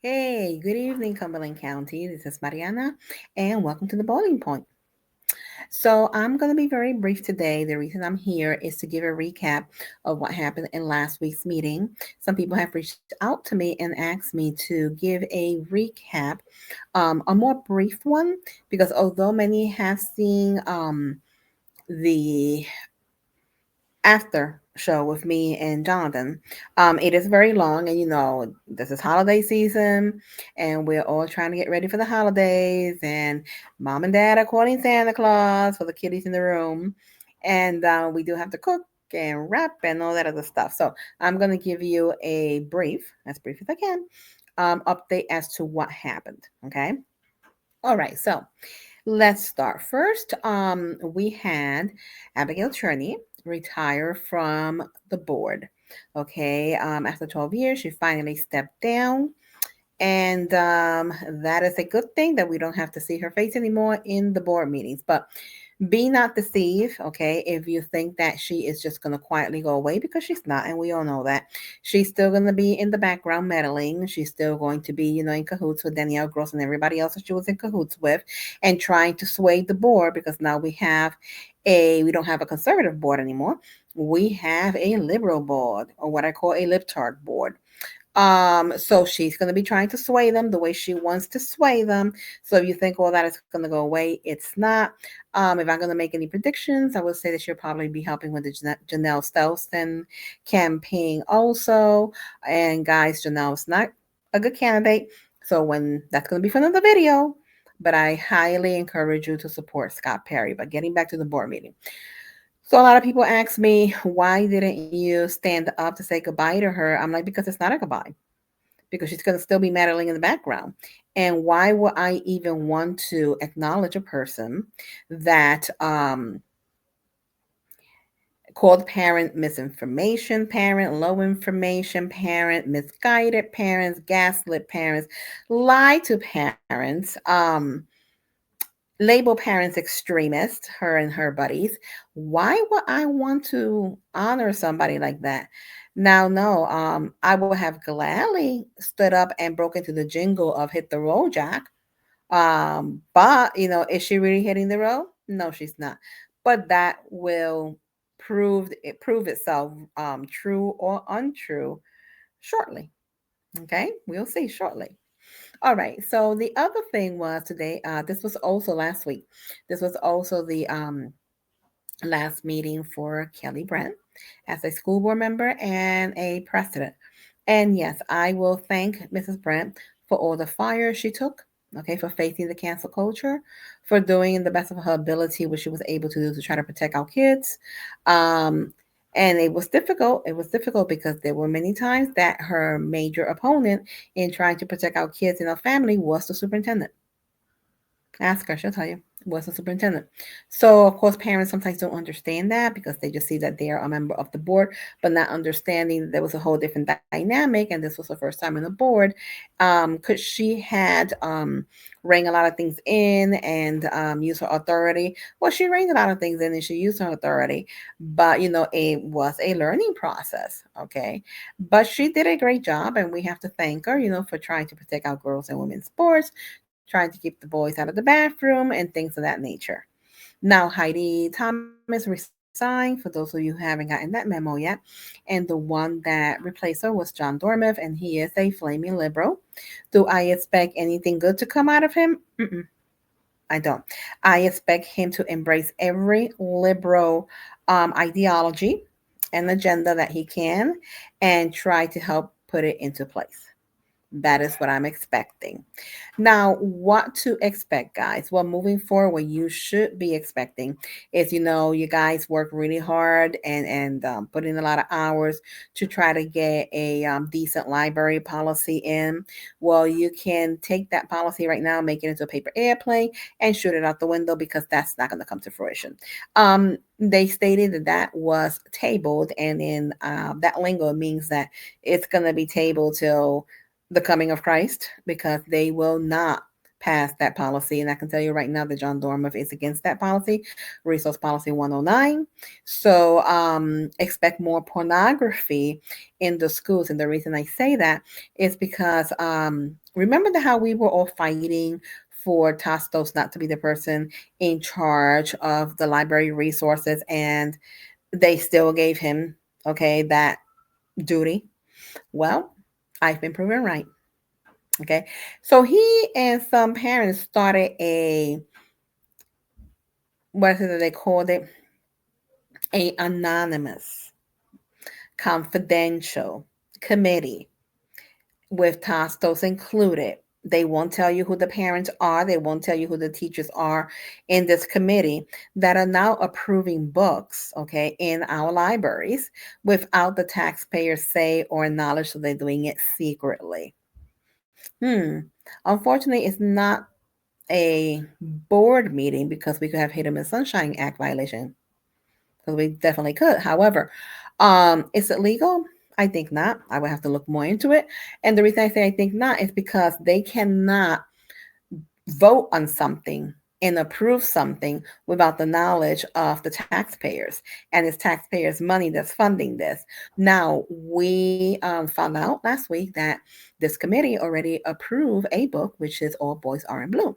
Hey, good evening, Cumberland County. This is Mariana, and welcome to the Boiling Point. So, I'm going to be very brief today. The reason I'm here is to give a recap of what happened in last week's meeting. Some people have reached out to me and asked me to give a recap, a more brief one, because although many have seen the after show with me and Jonathan. It is very long, and this is holiday season, and we're all trying to get ready for the holidays. And mom and dad are calling Santa Claus for the kiddies in the room, and we do have to cook and wrap and all that other stuff. So I'm gonna give you a as brief as I can, update as to what happened. Okay. All right. So let's start. First, we had Abigail Cherney retire from the board. Okay, after 12 years, she finally stepped down. And that is a good thing that we don't have to see her face anymore in the board meetings. But be not deceived, okay, if you think that she is just going to quietly go away, because she's not, and we all know that. She's still going to be in the background meddling. She's still going to be, in cahoots with Danielle Gross and everybody else that she was in cahoots with, and trying to sway the board, because now we don't have a conservative board anymore. We have a liberal board, or what I call a libtard board. So she's going to be trying to sway them the way she wants to sway them. So if you think all that is going to go away, it's not. If I'm going to make any predictions, I would say that she'll probably be helping with the Janelle Stelston campaign also. And guys, Janelle's not a good candidate. So when that's going to be for another video, but I highly encourage you to support Scott Perry. But getting back to the board meeting. So a lot of people ask me, why didn't you stand up to say goodbye to her? I'm like, because it's not a goodbye, because she's going to still be meddling in the background. And why would I even want to acknowledge a person that called parent misinformation parent, low information parent, misguided parents, gaslit parents, lie to parents, label parents extremists, her and her buddies? Why would I want to honor somebody like that? Now, no, I would have gladly stood up and broke into the jingle of Hit the Road Jack. But is she really hitting the road? No, she's not. But that will prove itself true or untrue shortly. Okay, we'll see shortly. All right. So the other thing was today. This was also last week. This was also the last meeting for Kelly Brent as a school board member and a president. And yes, I will thank Mrs. Brent for all the fire she took. Okay, for facing the cancel culture, for doing the best of her ability, what she was able to do to try to protect our kids. Um, and it was difficult. It was difficult because there were many times that her major opponent in trying to protect our kids and our family was the superintendent. Ask her, she'll tell you. Was the superintendent. So, of course, parents sometimes don't understand that because they just see that they are a member of the board, but not understanding that there was a whole different dynamic, and this was the first time on the board. Because she had rang a lot of things in and used her authority. Well, she rang a lot of things in and she used her authority, but it was a learning process. Okay, but she did a great job, and we have to thank her, for trying to protect our girls and women's sports, trying to keep the boys out of the bathroom, and things of that nature. Now, Heidi Thomas resigned, for those of you who haven't gotten that memo yet. And the one that replaced her was John Dormith, and he is a flaming liberal. Do I expect anything good to come out of him? Mm-mm, I don't. I expect him to embrace every liberal ideology and agenda that he can and try to help put it into place. That is what I'm expecting. Now, what to expect, guys? Well, moving forward, what you should be expecting is, you guys work really hard and put in a lot of hours to try to get a decent library policy in. Well, you can take that policy right now, make it into a paper airplane, and shoot it out the window, because that's not going to come to fruition. They stated that that was tabled, and in that lingo, it means that it's going to be tabled till the coming of Christ, because they will not pass that policy. And I can tell you right now that John Dormith is against that policy, Resource Policy 109. So expect more pornography in the schools. And the reason I say that is because Remember how we were all fighting for Tastos not to be the person in charge of the library resources, and they still gave him, okay, that duty? Well, I've been proven right. Okay. So he and some parents started a, what is it that they called it? A anonymous, confidential committee with Tastos included. They won't tell you who the parents are. They won't tell you who the teachers are in this committee that are now approving books, okay, in our libraries without the taxpayers' say or knowledge, so they're doing it secretly. Unfortunately, it's not a board meeting because we could have hit them in Sunshine Act violation, because we definitely could. However, is it legal? I think not. I would have to look more into it. And the reason I say I think not is because they cannot vote on something and approve something without the knowledge of the taxpayers. And it's taxpayers' money that's funding this. Now, we found out last week that this committee already approved a book, which is All Boys Are in Blue.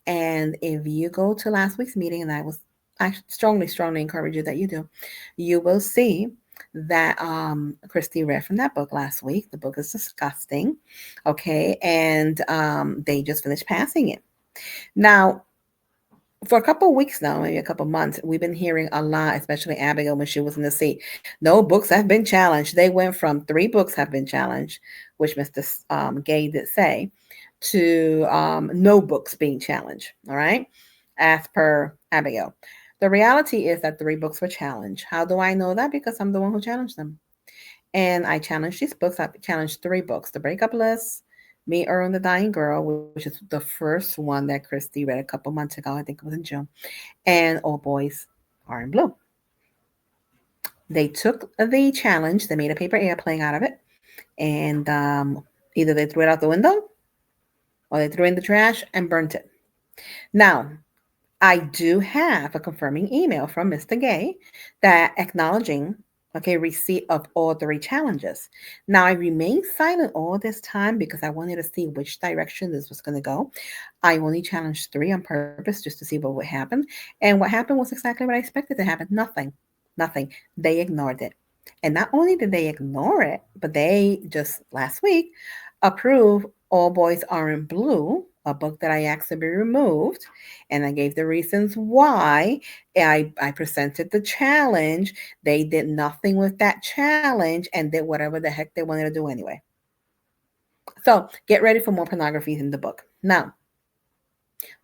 And if you go to last week's meeting, and I strongly, strongly encourage you that you do, you will see that Christy read from that book last week. The book is disgusting, okay, and they just finished passing it. Now, for a couple of weeks now, maybe a couple of months, we've been hearing a lot, especially Abigail when she was in the seat. No books have been challenged. They went from 3 books have been challenged, which Mr. Gay did say, to no books being challenged. All right, as per Abigail. The reality is that 3 books were challenged. How do I know that? Because I'm the one who challenged them. And I challenged these books. I challenged 3 books: The Breakup List, Me, Earl, and the Dying Girl, which is the first one that Christy read a couple months ago. I think it was in June. And All Boys Are in Blue. They took the challenge, they made a paper airplane out of it, and either they threw it out the window or they threw it in the trash and burnt it. Now, I do have a confirming email from Mr. Gay that acknowledging, okay, receipt of all 3 challenges. Now, I remained silent all this time because I wanted to see which direction this was going to go. I only challenged 3 on purpose just to see what would happen. And what happened was exactly what I expected to happen. Nothing. Nothing. They ignored it. And not only did they ignore it, but they just last week approved All Boys Are in Blue, a book that I asked to be removed. And I gave the reasons why. I presented the challenge. They did nothing with that challenge and did whatever the heck they wanted to do anyway. So get ready for more pornography in the book. Now,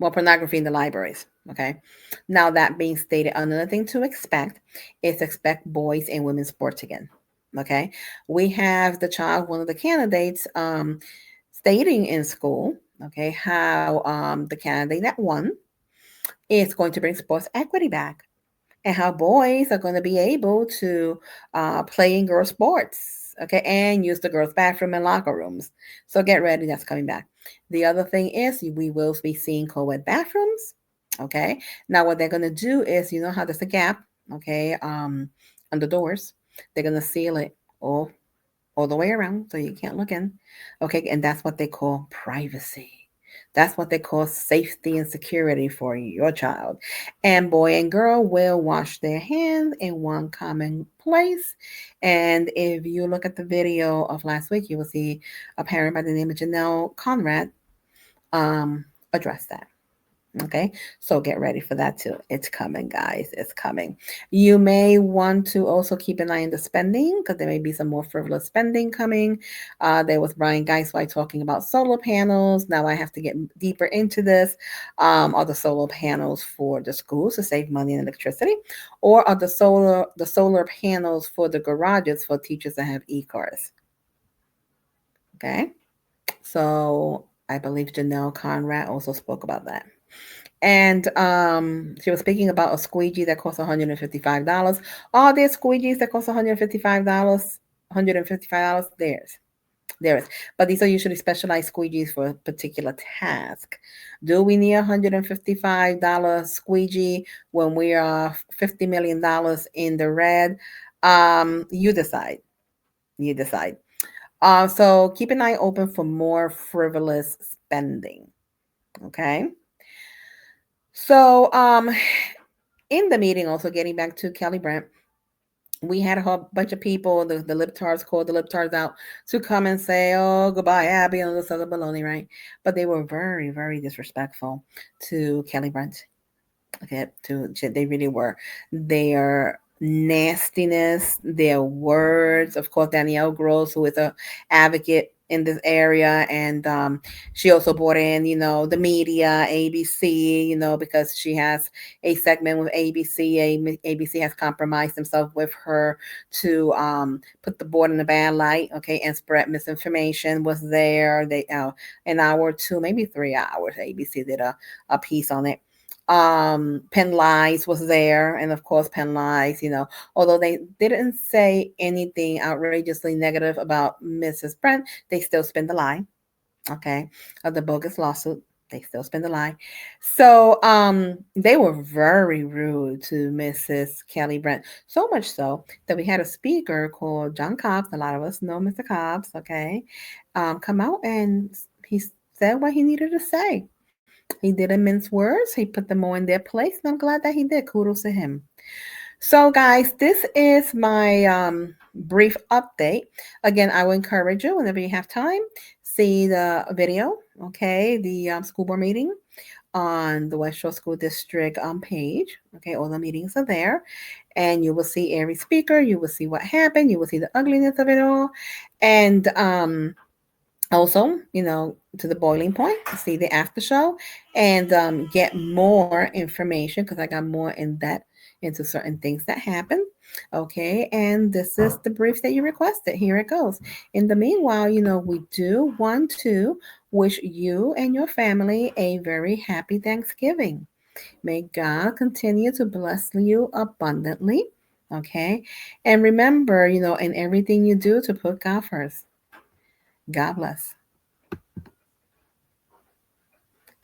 more pornography in the libraries. Okay. Now, that being stated, another thing to expect boys and women's sports again. Okay. We have the child, one of the candidates, stating in school, okay, how the candidate that won is going to bring sports equity back, and how boys are going to be able to play in girls' sports, okay, and use the girls' bathroom and locker rooms. So get ready, that's coming back. The other thing is we will be seeing co-ed bathrooms, okay. Now what they're going to do is, you know how there's a gap, okay, on the doors. They're going to seal it all the way around so you can't look in, okay, and that's what they call privacy. That's what they call safety and security for your child. And boy and girl will wash their hands in one common place. And if you look at the video of last week, you will see a parent by the name of Janelle Conrad um, address that. Okay, so get ready for that too. It's coming, guys. It's coming. You may want to also keep an eye on the spending because there may be some more frivolous spending coming. There was Brian Geisway talking about solar panels. Now I have to get deeper into this. Are the solar panels for the schools to save money and electricity, or are the solar panels for the garages for teachers that have e-cars? Okay, so I believe Janelle Conrad also spoke about that. And she was speaking about a squeegee that costs $155. Are there squeegees that cost $155? $155? There is. But these are usually specialized squeegees for a particular task. Do we need a $155 squeegee when we are $50 million in the red? You decide. You decide. So keep an eye open for more frivolous spending. Okay. So in the meeting, also getting back to Kelly Brent, we had a whole bunch of people, the libtards called the libtards out to come and say, oh, goodbye, Abby, and all this other baloney, right? But they were very, very disrespectful to Kelly Brent. Okay, they really were. Their nastiness, their words. Of course, Danielle Gross, who is a advocate in this area, and she also brought in, the media, ABC, because she has a segment with ABC. ABC has compromised themselves with her to put the board in a bad light, okay, and spread misinformation. Was there they an hour or two, maybe 3 hours? ABC did a piece on it. Penn Lies was there, and of course Penn Lies, although they didn't say anything outrageously negative about Mrs. Brent, they still spin the lie, okay, of the bogus lawsuit. They still spin the lie. So they were very rude to Mrs. Kelly Brent, so much so that we had a speaker called John Cobbs. A lot of us know Mr. Cobbs, okay, come out, and he said what he needed to say. He didn't mince words. He put them all in their place, and I'm glad that he did. Kudos to him. So, guys, this is my brief update. Again, I will encourage you whenever you have time, see the video, okay, the school board meeting on the West Shore School District page. Okay, all the meetings are there, and you will see every speaker. You will see what happened. You will see the ugliness of it all, and also, to the boiling point, see the after show, and get more information because I got more in that into certain things that happen. Okay, and this is the brief that you requested. Here it goes. In the meanwhile, we do want to wish you and your family a very happy Thanksgiving. May God continue to bless you abundantly. Okay, and remember, in everything you do, to put God first. God bless.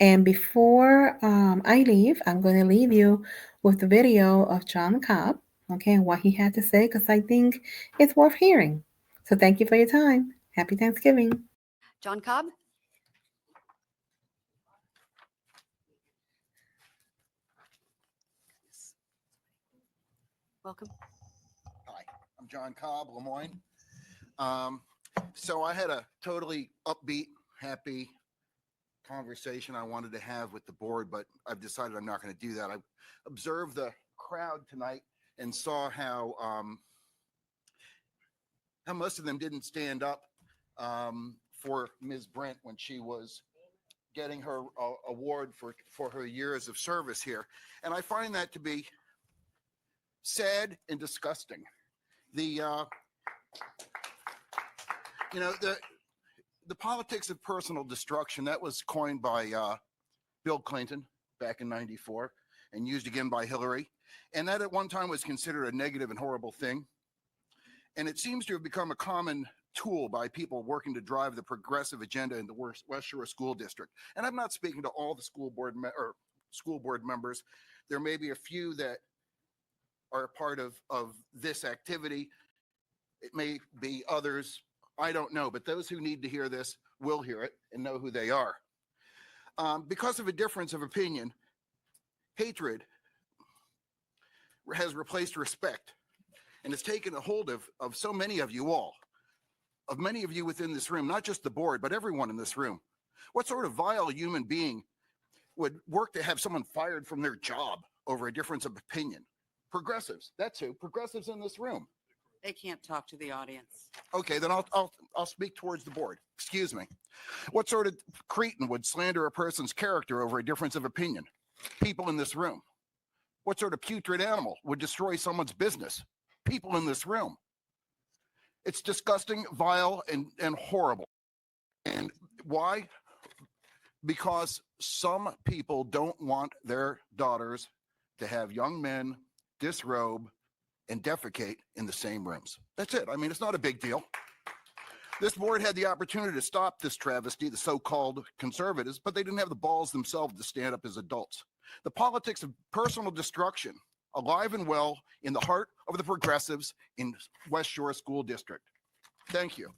And before I leave, I'm going to leave you with the video of John Cobb, okay, and what he had to say, because I think it's worth hearing. So thank you for your time. Happy Thanksgiving. John Cobb. Welcome. Hi, I'm John Cobb, Lemoyne. So I had a totally upbeat, happy conversation I wanted to have with the board, but I've decided I'm not going to do that. I observed the crowd tonight and saw how most of them didn't stand up for Ms. Brent when she was getting her award for her years of service here, and I find that to be sad and disgusting. The the politics of personal destruction, that was coined by Bill Clinton back in '94 and used again by Hillary. And that at one time was considered a negative and horrible thing. And it seems to have become a common tool by people working to drive the progressive agenda in the West Shore School District. And I'm not speaking to all the school board members. There may be a few that are a part of this activity. It may be others. I don't know, but those who need to hear this will hear it and know who they are. Because of a difference of opinion, hatred has replaced respect, and it's taken a hold of so many of you all, of many of you within this room, not just the board, but everyone in this room. What sort of vile human being would work to have someone fired from their job over a difference of opinion? Progressives, that's who, progressives in this room. They can't talk to the audience. Okay, then I'll speak towards the board. Excuse me. What sort of cretin would slander a person's character over a difference of opinion? People in this room. What sort of putrid animal would destroy someone's business? People in this room. It's disgusting, vile, and horrible. And why? Because some people don't want their daughters to have young men disrobe and defecate in the same rooms. That's it. I mean, it's not a big deal. This board had the opportunity to stop this travesty, the so-called conservatives, but they didn't have the balls themselves to stand up as adults. The politics of personal destruction, alive and well in the heart of the progressives in West Shore School District. Thank you.